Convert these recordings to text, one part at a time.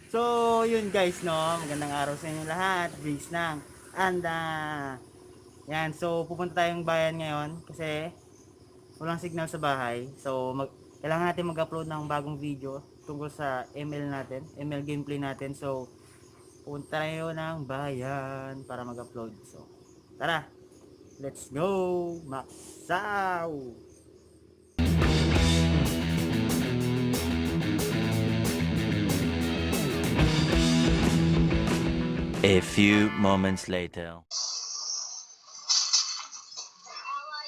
So, yun guys, no? Magandang araw sa inyo lahat. Bis nang. And, yan. So, pupunta tayong bayan ngayon kasi walang signal sa bahay. So, kailangan natin mag-upload ng bagong video tungkol sa ML natin, ML gameplay natin. So, pupunta tayo ng bayan para mag-upload. So, tara! Let's go! Maksaw! A few moments later.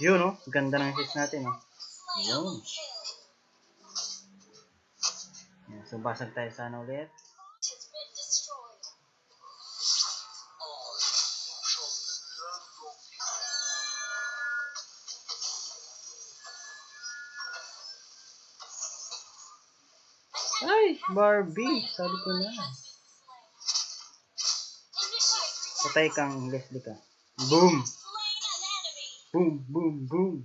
Yun, no? Ganda ng hits natin, no? Yun. Yan, so, basag tayo sana ulit. Ay, Barbie! Sabi ko na. Patay kang Leslie ka. Boom! Boom, boom, boom!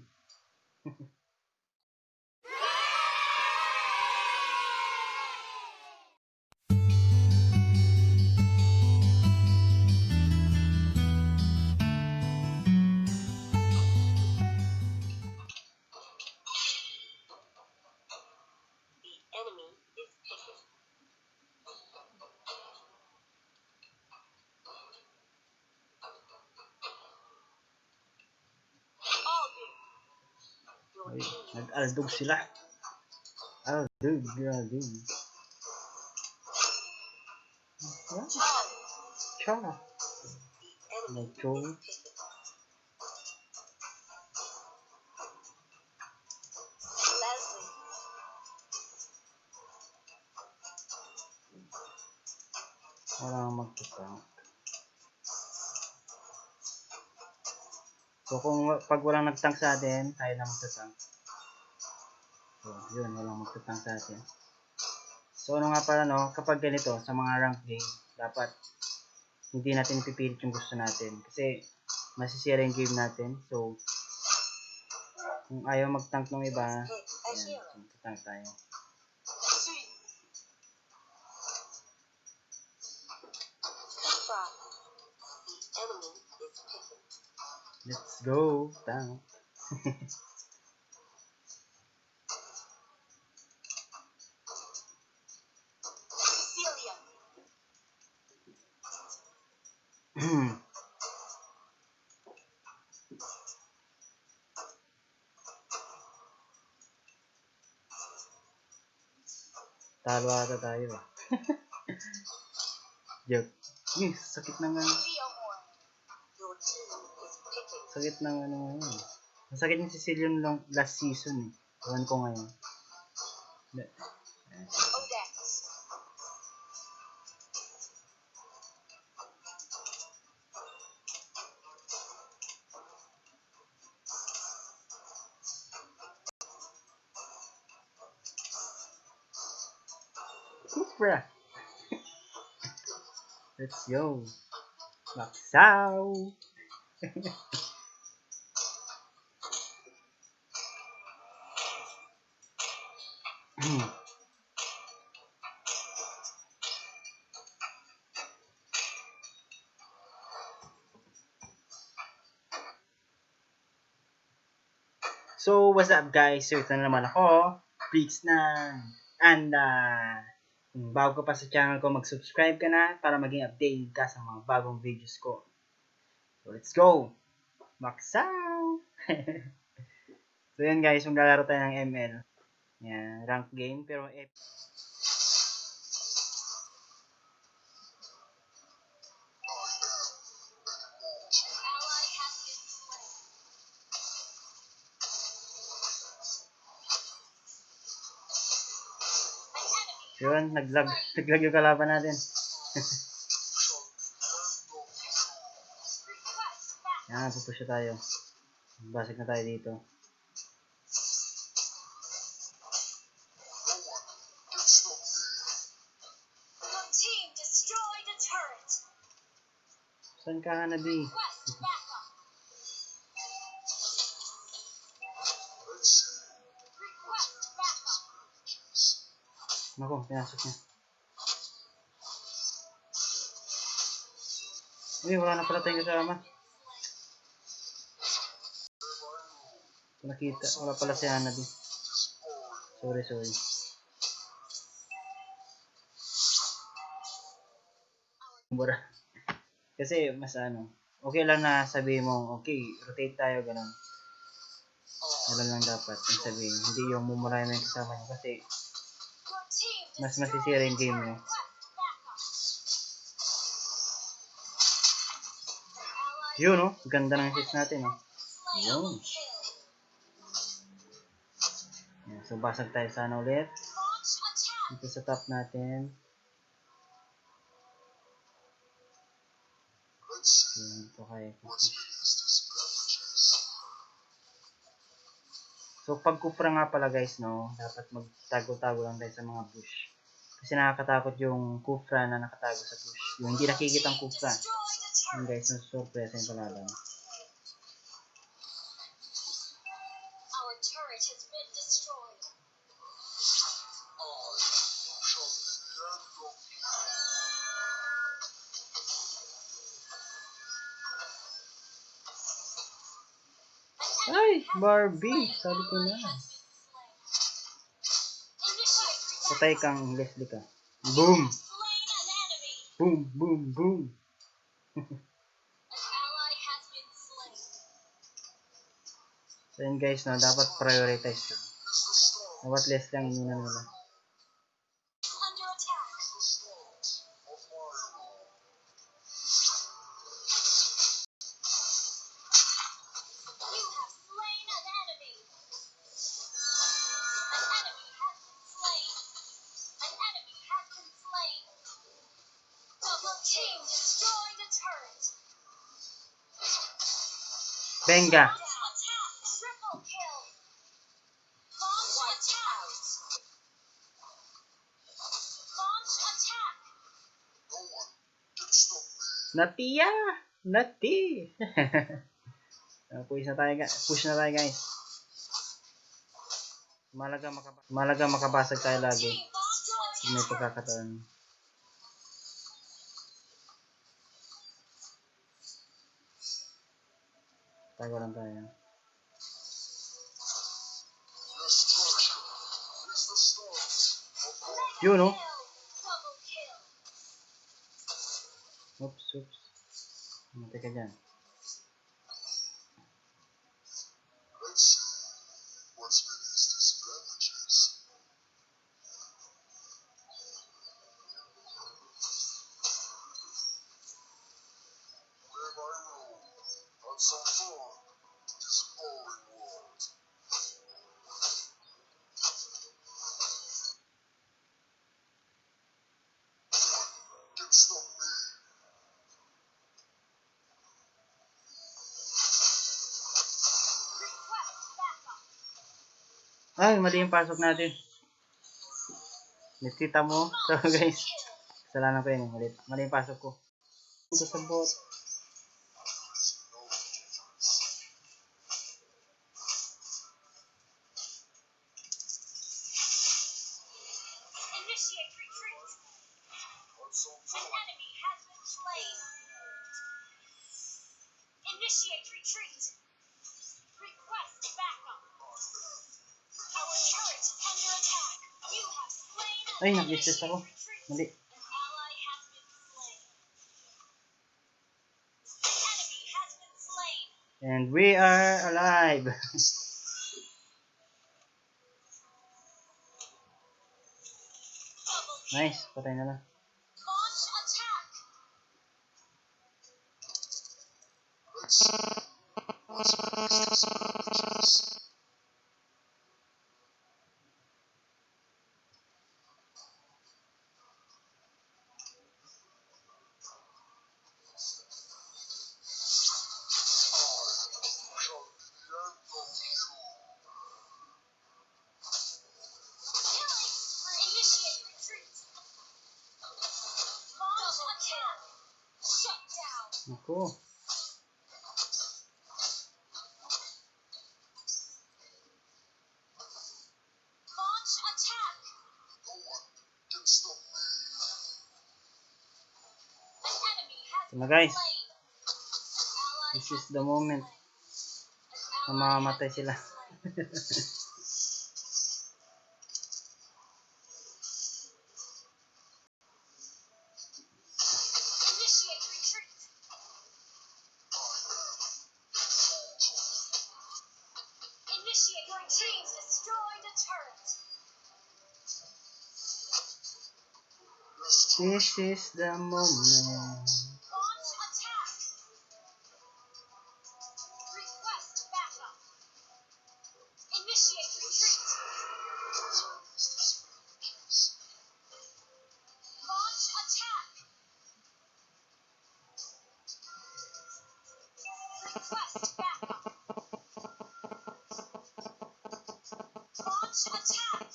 Ay, nag-aldog sila. Aldog, aldog. Cha. Nag-chow. Walang magkita. So, pag walang nagtank sa atin, tayo na magtatank. So, yun, walang magtatank sa atin. So, ano nga pala, no? Kapag ganito, sa mga rank game, dapat hindi natin ipipilit yung gusto natin. Kasi, masisira yung game natin. So, kung ayaw mag-tank ng iba, ayan, magtatank tayo. Let's go, tank. Talo ata tayo ah. Joke. Sakit na nga. Sakit na nga ngayon. Masakit yung Sicilian last season eh. Ewan ko ngayon. Supra. Let's go. Maksaw. So, what's up guys? So, ito na naman ako. Briggs na. And, kung bago ka pa sa channel ko, mag-subscribe ka na para maging updated ka sa mga bagong videos ko. So, let's go! Maksaw! So, yan guys, maglalaro tayo ng ML. Yan, rank game, pero yun, naglag yung kalaban natin. Yan, pupusya tayo. Basig na tayo dito. Saan ka, Hanabi? Nako, pinasok niya. Uy, wala na pala tayong kasama. Nakita, wala pala si Hanabi. Sorry. Mura. Kasi mas ano, okay lang na sabihin mo, okay, rotate tayo, ganun. Alam lang dapat yung sabihin. Hindi yung mumurahin mo yung kasama nyo kasi mas masisira yung game mo. Yun, no? Ganda ng hits natin, no? Yun. Yan, so, basag tayo sana ulit. Dito sa top natin. Okay, ito kayo. So, pag kupra nga pala guys, no? Dapat magtago-tago lang tayo sa mga bush. Kasi nakakatakot yung kupra na nakatago sa bush. Yung hindi nakikita ang kupra. Yung guys, surpresa yung palalang. Ay, Barbie! Sabi ko na. Patay kang Leslie ka. Boom! Boom! So yun guys, no, dapat prioritize lang. Dapat less lang inuna nila. Venga! Natiya! Nati! Push na tayo guys. Malaga makabasag tayo lagi. May pagkakataon. Tago lang tayo. Yun, no? Oops. Matay ka dyan. Ay, mali yung pasok natin. Nakita mo? So guys, kasalanan ko yun. Mali yung pasok ko. Ito sa bot. Ay, nag-distress ako. Mali. And we are alive. Nice, patay na lang. Ako. So na guys. This is the moment na mamamatay sila. Initiate retreat. Initiate retreat. Destroyed a turret. This is the moment. Launch attack. Request backup. Initiate retreat. Launch attack. Request backup. Launch attack.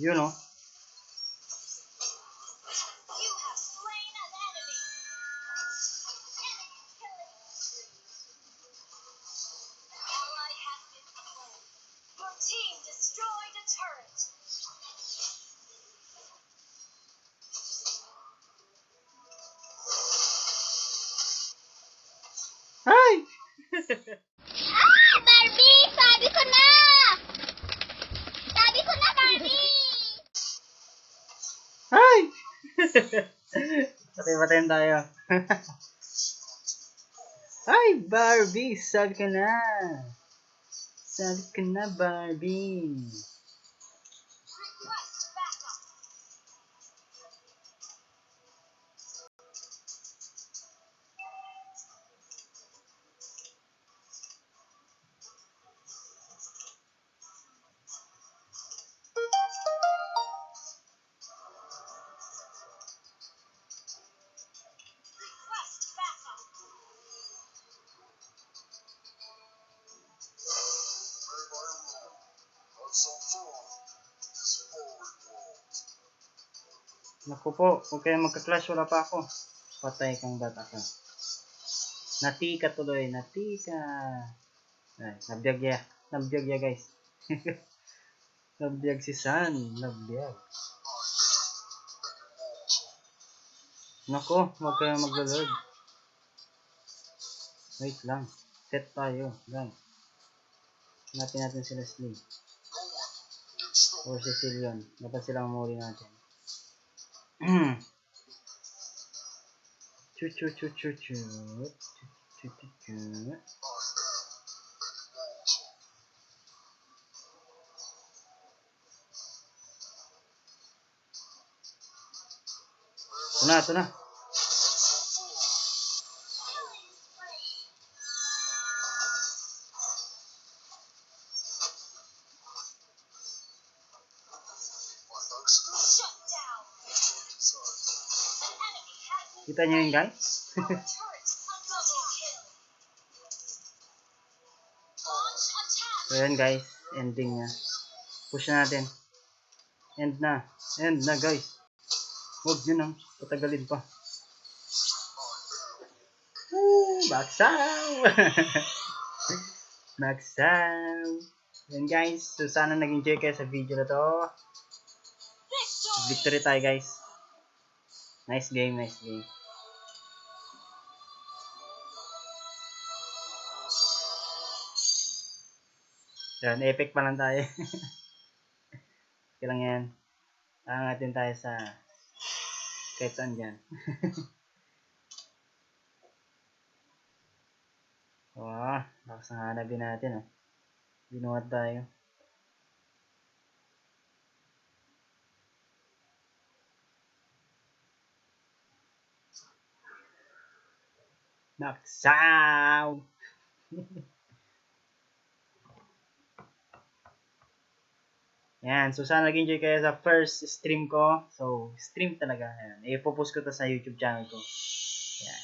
You know. You have slain an enemy. Enemy killing spree. An ally has been slain. Your team destroyed a turret. Hi! Ah, Barbie! Sabi ko na! Sabi ko na, Barbie! Hi! Patay-patayin tayo. Hi, Barbie! Sabi ka na. Sabi ka na, Barbie. Request backup. Request backup. Naku po, huwag kayong magka-clash, wala pa ako. Patay kang bata ka. Natika tuloy, natika. Ay, nabiyag ya guys. Nabiyag si San, nabiyag. Naku, huwag kayong maglo-lord. Wait lang, set tayo, guys. Hanapin natin si Leslie. O si Cecilion. Dapat silang muli natin. Chu chu chu chu chu. Chu chu chu. Ito na. Killing spree. Shut down. An enemy has been Kita nyo yun guys? Our turret under kill. Launch attack. So yan guys, ending na. Push na natin. End na guys. Huwag nyo nang patagalin pa. Baksaw! Baksaw! Yan guys, so sana nag-enjoy kayo sa video na to. Victory. Victory tayo guys. Nice game. Yan, epic pa lang tayo. Okay lang yan. Angatin tayo sa kahit saan dyan. Wow, lakas ng hanapin natin. Binuhat tayo. Naksaw! Yan, so sana nag-enjoy kayo sa first stream ko. So, stream talaga. Yan. Ipopost ko to sa YouTube channel ko. Yan.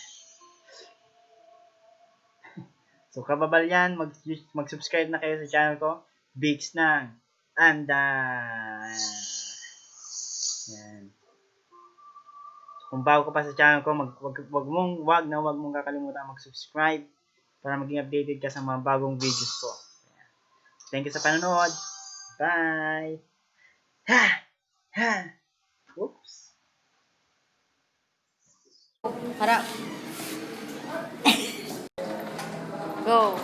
So, kababal yan, mag-subscribe na kayo sa channel ko. Bigs ng Anda. Yan. So, kung bago ka pa sa channel ko, wag mong kakalimutan mag-subscribe para maging updated ka sa mga bagong videos ko. Yan. Thank you sa panonood. Bye! Ha! Ha! Oops! Harap. Go.